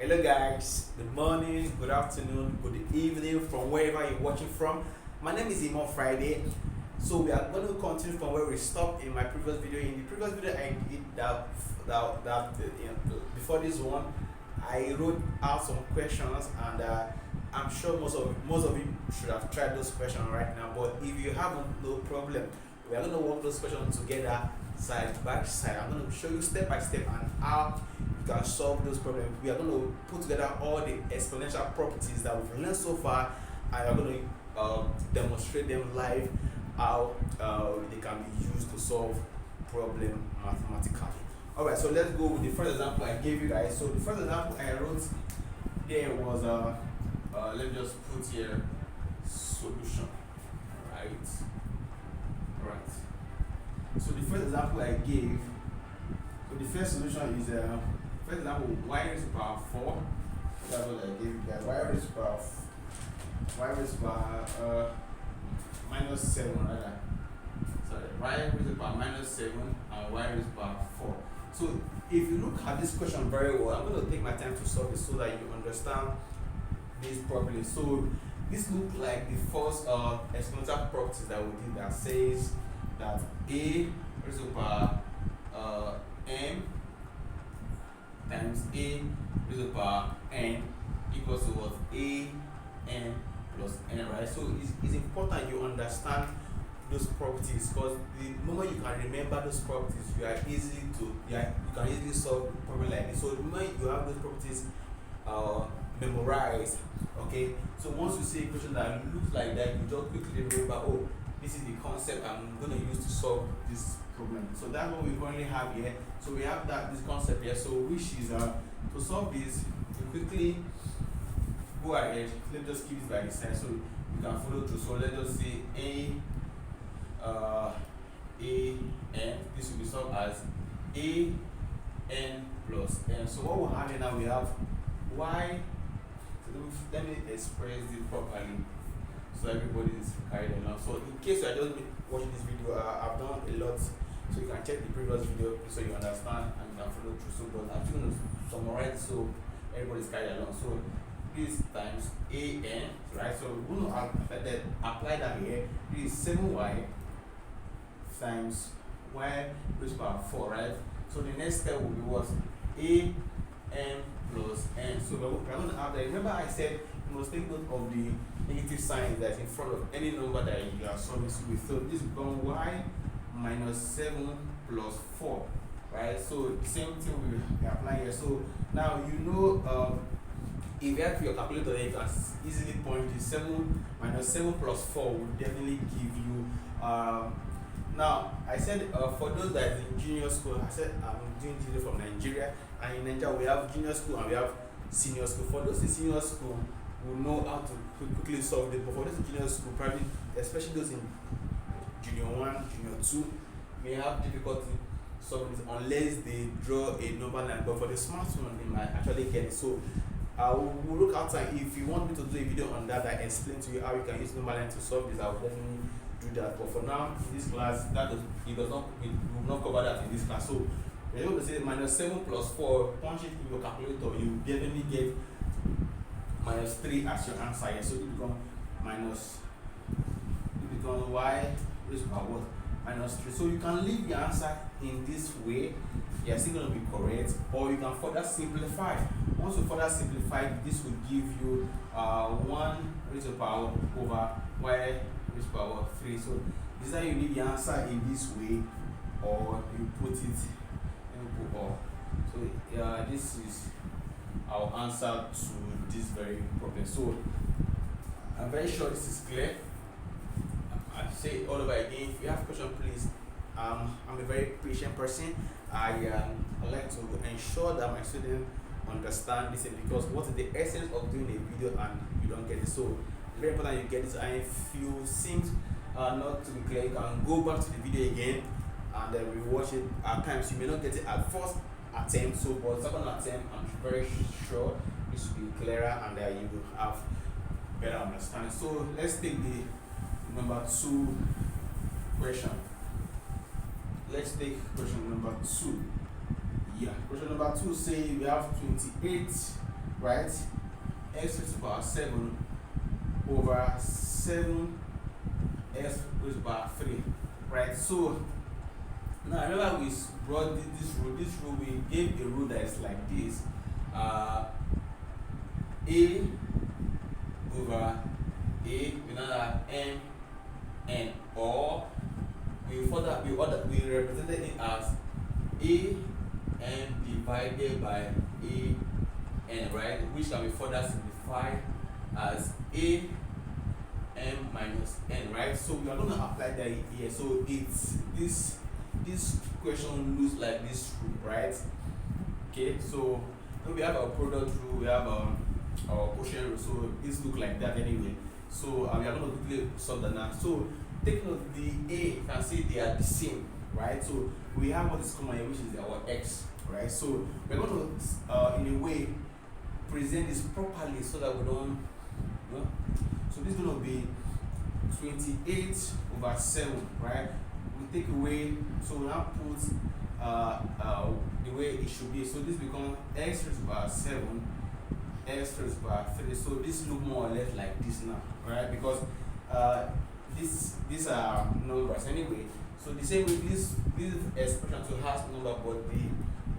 Hello guys, good morning, good afternoon, good evening from wherever you're watching from. My name is Imo Friday. So we are going to continue from where we stopped in my previous video. In the previous video I did before this one, I wrote out some questions and I'm sure most of you should have tried those questions right now. But if you haven't, no problem. We are going to work those questions together side by side. I'm going to show you step by step and how you can solve those problems. We are going to put together all the exponential properties that we've learned so far, and we are going to demonstrate them live how they can be used to solve problem mathematically. Alright, so let's go with the first example I gave you guys. So the first example I wrote there was let me just put here solution. Alright. So the first example I gave, so the first solution is first example, y raised to the power 4. That's what I gave you guys. Y raised to the power minus 7 rather. Sorry, y raised to the power minus 7 and y raised to the power 4. So if you look at this question very well, I'm going to take my time to solve it so that you understand this properly. So this looks like the first exponential properties that we did, that says that a raised to the power m times a raised to the power n equals to what? A n plus n, right? So it's important you understand those properties, because the moment you can remember those properties, you can easily solve a problem like this. So the moment you have those properties memorized, okay, so once you see a question that looks like that, you just quickly remember, oh, this is the concept I'm going to use to solve this problem. So that's what we currently have here. So we have this concept here, so which is to solve this, you quickly go ahead. Let's just keep this by the side so you can follow through. So let's just say n, this will be solved as a n plus n. So what we have here now, we have y. So let me express it properly so everybody is carried along. So in case you are just watching this video, I've done a lot, so you can check the previous video so you understand and you can follow through. So but I'm just going to summarize so everybody is carried along. So this times a n, right? So we're going to apply that here. This is 7y times y raised to the power 4, right? So the next step will be what? A n plus n. So we're going to have that. Remember I said you must take note of the negative sign that's in front of any number that you are solving with. So this becomes y minus 7 plus 4, right? So the same thing we apply here. So now you know, if you have your calculator, you can easily point to 7 minus 7 plus 4 will definitely give you now I said for those that is in junior school, I said I'm doing this from Nigeria, and in Nigeria we have junior school and we have senior school. For those in senior school, will know how to quickly solve it, but for those in junior school, probably especially those in junior 1, junior 2, may have difficulty solving it unless they draw a number line. But for the smart one, they might actually get it. So I will look outside. If you want me to do a video on that, I explain to you how you can use number line to solve this, I will definitely do that. But for now, in this class, we will not cover that in this class. So we're able to say minus 7 plus 4, punch it in your calculator, you definitely get minus 3 as your answer here. So it becomes y raised to the power what? Minus 3. So you can leave the answer in this way, you're still going to be correct, or you can further simplify. Once you further simplify, this will give you 1 raised to the power over y raised to the power 3. So this is how you leave the answer in this way, or you put it in or. So this is our answer to this very problem. So I'm very sure this is clear. I say it all over again. If you have questions, please. I'm a very patient person. I like to ensure that my students understand this, because what is the essence of doing a video and you don't get it? So it's very important you get it. And if you seem not to be clear, you can go back to the video again and then rewatch it. At times you may not get it at first attempt, so but second attempt, I'm very sure this will be clearer and you will have better understanding. So let's take the number 2 question. Let's take question number 2. Yeah, question number 2 say we have 28 right? X raised to the power 7 over 7 x raised to the power 3, right? So now remember we brought this rule. This rule, we gave a rule that is like this: a over a, we now have n, or we represented it as a n divided by a n, right? Which can be further simplified as a m minus n, right? So we are going to apply that here. So it's this question looks like this rule, right? Okay, so we have our product rule, we have our quotient rule, so this look like that anyway. So we are going to quickly solve that now. So take note, the a, you can see they are the same, right? So we have what is common here, which is our x, right? So we're going to in a way present this properly so that we don't, you know. So this is going to be 28 over 7, right? We take away, so we now put the way it should be. So this becomes x raised to the power 7, x raised to the power 3. So this look more or less like this now, right? Because these are numbers anyway. So the same way this expression to has number, but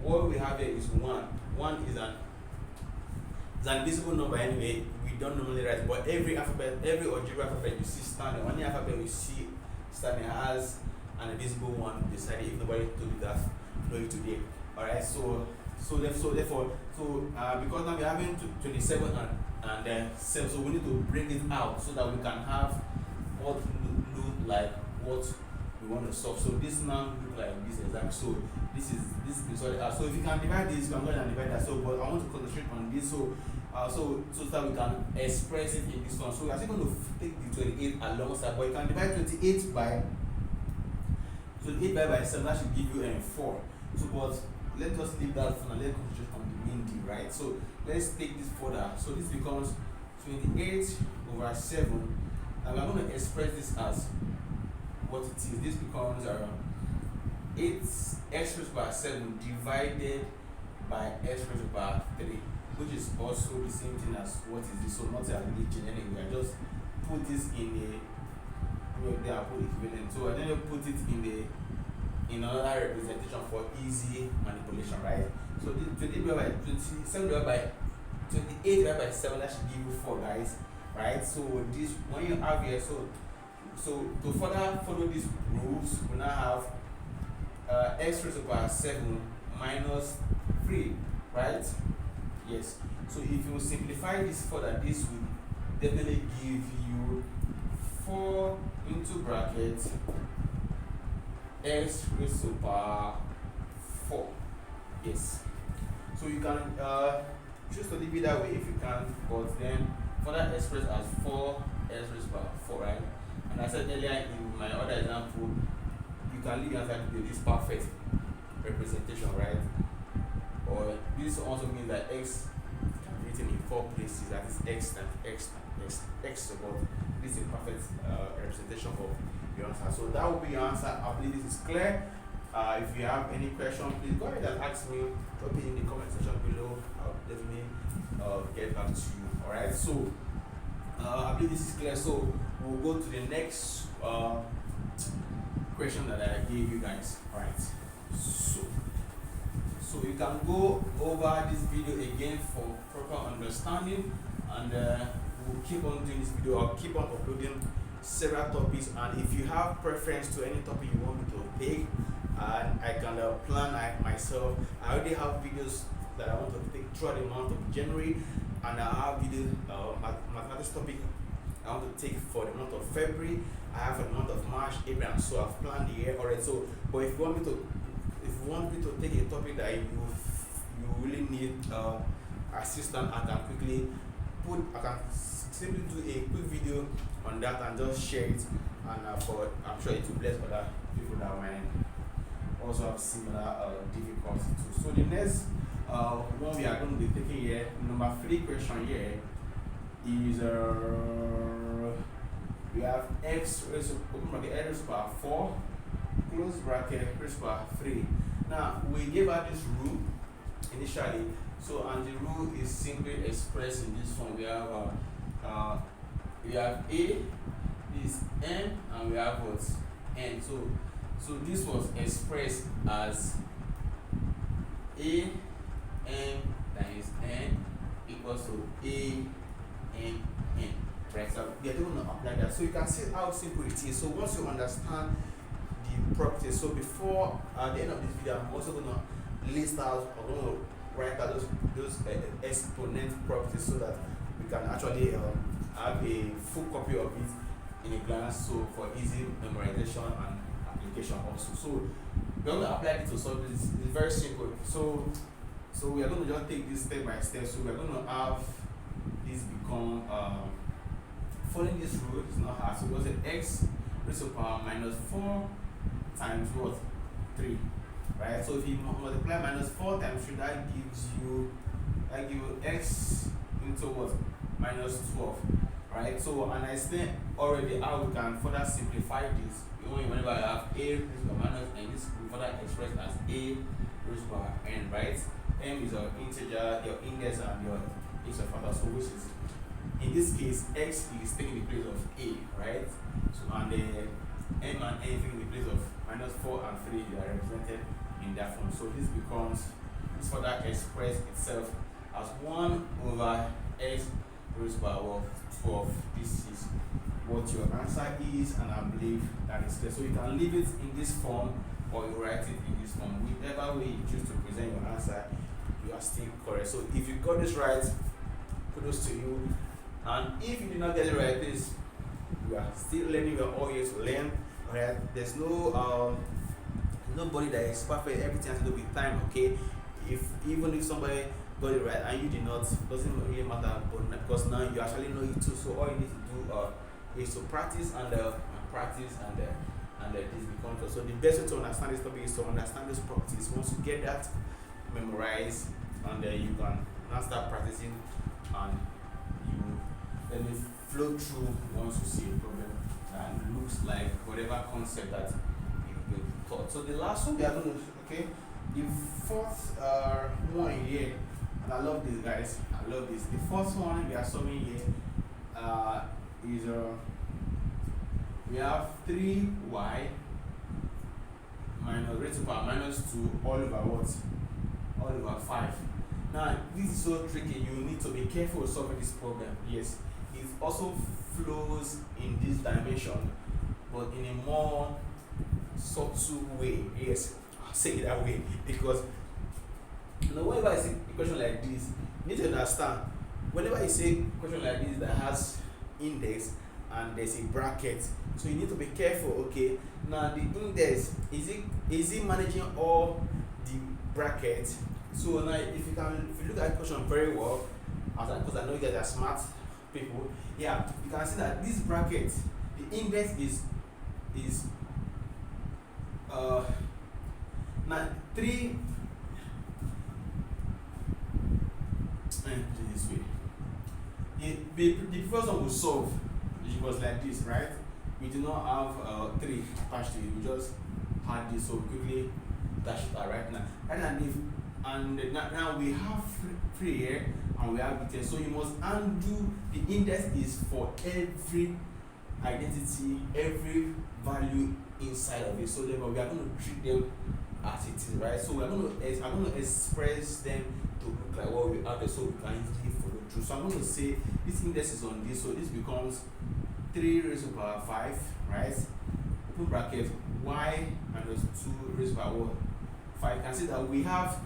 what we have here is 1. 1 is an invisible number anyway. We don't normally write, but every algebra alphabet you see standing, only alphabet we see standing has an invisible one beside it. If nobody told you that, know it today. Alright, so therefore, because now we're having 27 and then 7, so we need to bring it out so that we can have what look like what we want to solve. So this now look like this exactly. So this is sorted out. So if you can divide this, you can go ahead and divide that. So but I want to concentrate on this. So that we can express it in this one. So we're actually going to take the 28 alongside, but you can divide 28 by 7. That should give you 4. So but let's just leave that for now. Let's concentrate on the main D, right? So let's take this further. So this becomes 28 over 7, and we're going to express this as what it is. This becomes 8 x raised to the power 7 divided by x raised to the power 3, which is also the same thing as what is this. So not a religion anyway. I just put this in there. I put equivalent. So I then put it in another representation for easy manipulation, right? So this 28 divided by 7, that should give you 4, guys, right? So this when you have here, so to further follow these rules, we now have x raised to the power 7 minus 3, right? Yes. So if you simplify this further, this will definitely give you 4 into bracket x raised to the power 4. Yes. So you can choose to leave it that way if you can, but then further express as 4 x raised to the power 4, right? And I said earlier in my other example, you can leave answer to this perfect representation, right? Or this also means that x can be written in 4 places, that is x times x times x. So but this is a perfect representation of your answer. So that will be your answer. I believe this is clear. If you have any question, please go ahead and ask me. Drop it in the comment section below. I'll definitely get back to you. Alright, so I believe this is clear. So we'll go to the next question that I gave you guys. Alright, so you can go over this video again for proper understanding, and we'll keep on doing this video. I'll keep on uploading several topics, and if you have preference to any topic you want me to take, and I can plan myself. I already have videos that I want to take throughout the month of January, and I have videos mathematics topic I want to take for the month of February. I have for the month of March, April, and so I've planned the year already. So, but if you want me to take a topic that you really need assistance, I can simply do a quick video on that and just share it, and I'm sure it will bless other people that might also have similar difficulties too. So the next one we are going to be taking here, number 3 question here, is we have x raised to the power 4 close bracket raised to the power 3. Now we gave out this rule initially So and the rule is simply expressed in this form. We have A, this n, and we have what? N. So this was expressed as A n times n equals to A n n. Right? So we are going to apply that. So you can see how simple it is. So once you understand the properties, so before at the end of this video, I'm also going to list out, or going to write out those exponent properties so that we can actually have a full copy of it in a glance, so for easy memorization and application also. So we're going to apply it to solve this. It's very simple. So we are going to just take this step by step. So we are going to have this become following this rule is not hard. So we will say x raised to the power minus 4 times what? 3. Right? So if you multiply minus 4 times 3, that gives you x into what? Minus 12. Right? So, and I explained already how we can further simplify this. Whenever I have a raised to the minus n, this will further expressed as a raised to power n, right? M is your integer, your index, and your x of factor. So which is, in this case, x is taking the place of a, right? So and the m and n taking the place of minus 4 and 3, they are represented in that form. So this further express itself as 1 over x raised to the power 12. This is what your answer is, and I believe that is clear. So you can leave it in this form or you write it in this form. Whichever way you choose to present your answer, you are still correct. So if you got this right, kudos to you. And if you did not get it right, please, you are still learning. You are all here to learn. Alright, there's no nobody that is perfect. Everything has to do with time. Okay, even if somebody got it right and you did not, doesn't really matter. But because now you actually know it too, so all you need to do is to practice and practice and this becomes. So the best way to understand this topic is to understand these properties. Once you get that memorized, and then you can now start practicing, and you let me flow through once you see a problem and looks like whatever concept that you've been taught. So the last one we are going to, okay, the fourth one here, and I love this, guys. I love this. The first one we are solving here is we have 3y minus raised to the power minus 2 all over what? All over 5. Now this is so tricky. You need to be careful solving this problem. Yes, it also flows in this dimension, but in a more subtle way. Yes, I'll say it that way, because whenever I see a question like this, you need to understand, whenever you say a question like this that has index and there's a bracket, so you need to be careful. Okay, now the index, is it managing all the brackets? So now if you look at the question very well, because I know you guys are smart people, yeah, you can see that this bracket, the index is now 3. This way. The first one we solve, it was like this, right? We do not have 3 attached to it. We just had this, so quickly dash it out right now. And now we have 3 here, and we have details. So you must undo the index is for every identity, every value inside of it. So therefore we are going to treat them as it is, right? So I'm going to express them to look like what we have there, so we can easily follow through. So I'm going to say this index is on this, so this becomes 3 raised to the power 5, right? Open bracket, y minus 2 raised to the power 5. You can see that we have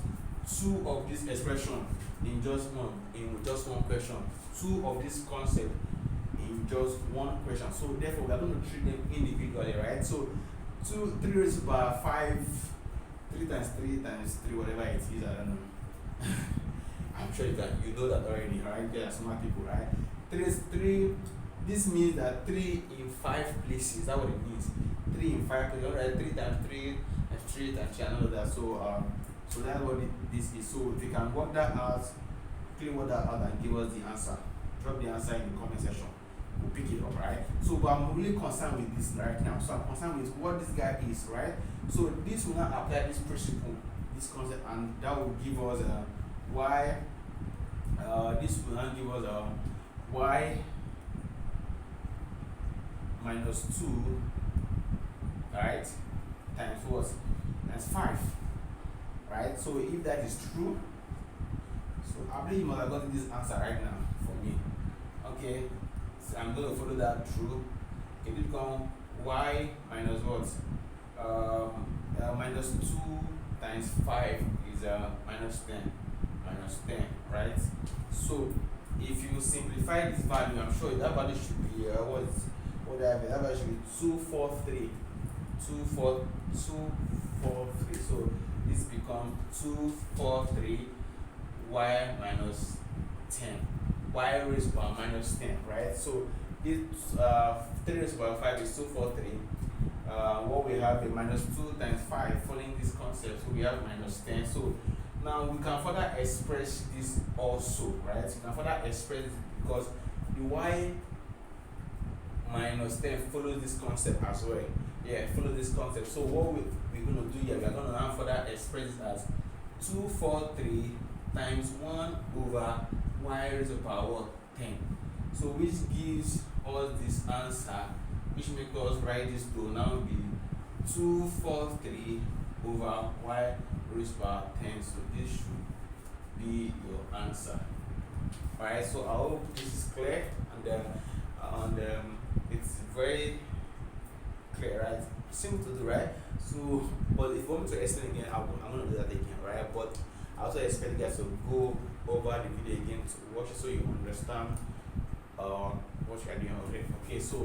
2 of this expression in just one question, 2 of this concept in just one question. So therefore we are going to treat them individually, right? So 3 raised to the power 5, 3 times 3 times 3, whatever it is, I don't know. I'm sure you know that already, right? They are smart people, right? 3 is 3. This means that 3 in 5 places. That's what it means. 3 in 5 places. Alright, 3 times 3 times 3 times 3 and all that. So that's what this is. So if you can work that out, clearly work that out and give us the answer. Drop the answer in the comment section. We'll pick it up, right? So but I'm really concerned with this right now. So I'm concerned with what this guy is, right? So this will not apply this principle, this concept, and that will give us y, this will now give us y minus 2, right, times what? Times 5, right? So if that is true, so I believe you must have gotten this answer right now for me. Okay, so I'm going to follow that through. It will become y minus what? Minus 2 times 5 is minus 10. Minus 10, right? So if you simplify this value, I'm sure that value should be what I have. That value should be 243. 243. So this becomes 243 y minus 10. Y raised to power minus 10, right? So this 3 raised to power 5 is 243. What we have is minus 2 times 5, following this concept, so we have minus 10. So now we can further express this also, right? You can further express this because the y minus 10 follows this concept as well. Yeah, follow this concept. So what we're going to do here, we are going to now further express it as 243 times 1 over y raised to power 10. So which gives us this answer, which makes us write this to now be 243 over y raised to power 10. So this should be your answer. Alright, so I hope this is clear, and it's very clear, right? Simple to do, right? So, but if you want me to explain again, I'm going to do that again, right? But I also expect you guys to go over the video again to watch it so you understand what you are doing already. Okay, so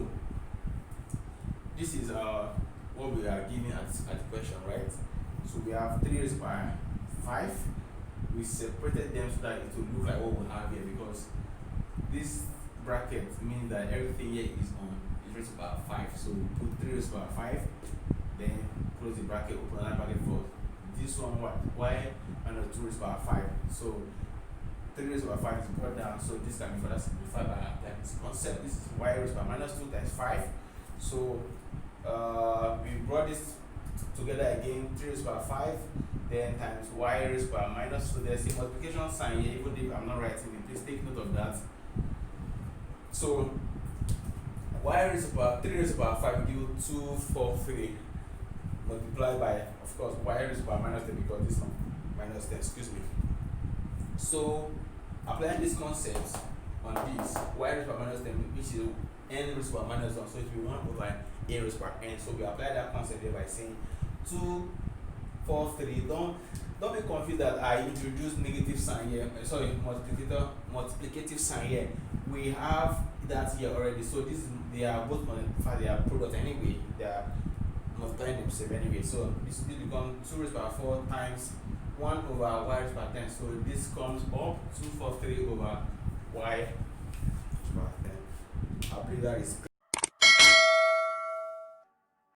this is what we are giving at the question, right? So we have 3 raised by 5. We separated them so that it will look like what we have here, because this bracket means that everything here is raised by 5. So we put 3 raised by 5, then close the bracket, open another bracket for this one, what? Y minus 2 raised by 5. So 3 raised by 5 is brought down, so this can be further simplified by applying this concept. This is y raised by minus 2 times 5. So we brought this together again, 3 raised by 5, then times y raised by minus 2. There's a multiplication sign here, even if I'm not writing it, please take note of that. So y raised by 3 raised by 5 will give you 243 multiplied by, of course, y raised by minus 10, because this one minus 10, excuse me. So applying this concept on this, y raised by minus 10, which is n raised by minus 1, so it will be 1 over a raised by n. So we apply that concept here by saying 243. Don't be confused that I introduced negative sign here, sorry, multiplicative sign here. We have that here already. So this is, they are both multiplied, they are product anyway, they are multiplying themselves anyway. So this becomes 2 raised by 4 times 1 over y raised by 10. So this comes up 243 over y raised by 10. I believe that is clear.